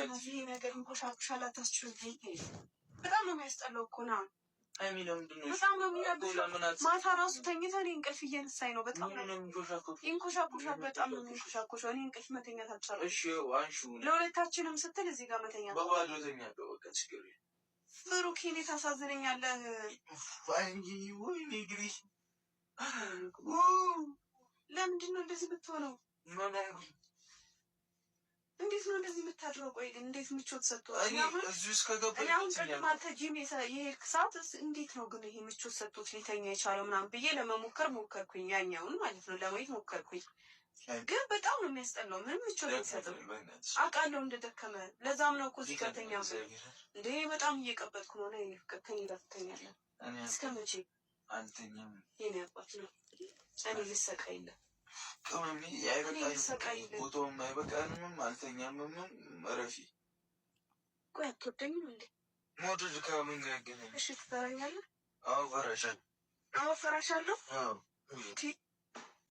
እዚህ ነገር እንኮሻኩሻል አታስችሉኝ። በጣም ነው የሚያስጠላው እኮ ና ሀይሚ ለምንድን ነው በጣም ነው የሚረብሸው። ማታ ራሱ ተኝተን እንቅልፍ እየነሳኝ ነው። በጣም ነው ይንኮሻኩሻል። በጣም ነው የሚንኮሻኩሸው። እኔ እንቅልፍ መተኛት አልቻልኩም። እሺ አንሹ ለሁለታችንም ስትል እዚህ ጋር መተኛት በባዶ ተኛለሁ። በቃ ችግር የለም። ብሩክ እኔ ታሳዝነኛለህ። ወይኔ ግሪ ለምንድን ነው እንደዚህ የምትሆነው? እንዴት ነው እንደዚህ የምታድረው? ቆይ ግን እንዴት ምቾት ሰጥቶ እኔ አሁን ቅድም አንተ ጂም የሄድክ ሰዓት እንዴት ነው ግን ይሄ ምቾት ሰጥቶት ሊተኛ የቻለው ምናምን ብዬ ለመሞከር ሞከርኩኝ። ያኛውን ማለት ነው ለማየት ሞከርኩኝ። ግን በጣም ነው የሚያስጠላው። ምንም ምቾት አይሰጥም። አውቃለሁ እንደደከመ። ለዛም ነው እኮ እዚህ ጋር ተኛ እንደ በጣም እየቀበጥኩ ነው። ና ፍቅር ከኔ ጋር ትተኛለህ እስከ መቼ? አልተኛም። የኔ አባት ነው። እኔ ልሰቃይልህ ቅመሜ አይበቃኝም። ቦታውም አይበቃንም። አልተኛምም። እረፊ። ቆይ አትወደኝም እንዴ? መውደድ ከምን ጋር ያገናኛል? እሺ ትፈራኛለህ? አዎ ፈራሻለሁ። አዎ ፈራሻለሁ።